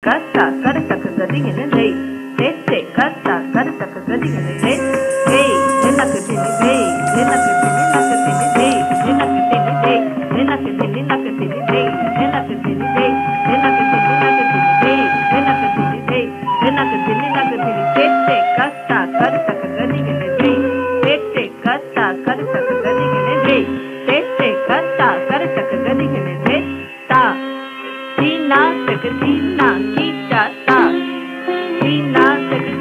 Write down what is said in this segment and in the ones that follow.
kasa kar tak gadi ne de te kasa kar tak gadi ne de hey jena ke de hey jena ke de na ke de hey jena ke de jena ke de na ke de hey jena ke de jena ke de na ke de hey jena ke de jena ke de na ke de te kasa kar tak gadi ne de te kasa kar tak gadi ne de te kasa kar tak gadi ne de ta Tina Tina kita ta Tina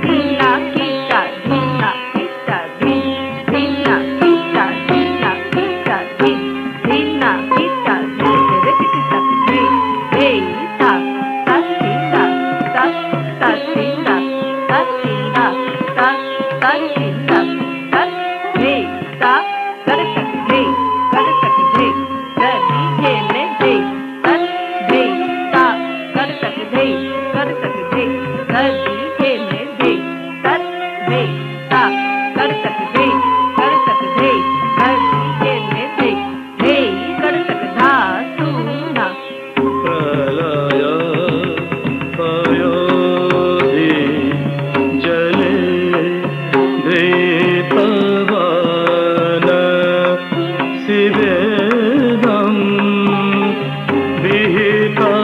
Tina kita Tina kita Tina kita Tina kita Tina kita Tere kita Hey ta ta Tina ta ta Tina ta Tina ta ta Tina ta hey ta kar tak hey Dani ye ne hey कर सकते कदी के ने दे कर दे ता कर सकते कदी के ने दे हे कर सकता तू ना प्रलय पयोधि जले धृतवन शिवेदं विहिता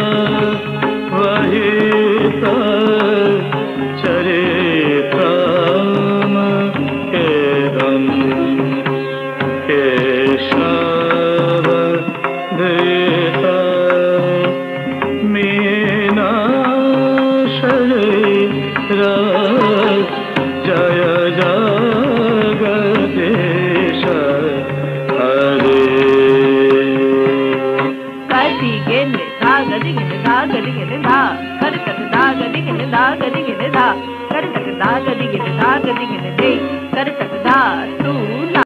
चरित्रम केदम केशव धृत मीनाशरीर जय जगदीश हरे कदी के ने धा गदी के ने धा गदी के ने धा कर सकता गदी के ने धा गदी के ने धा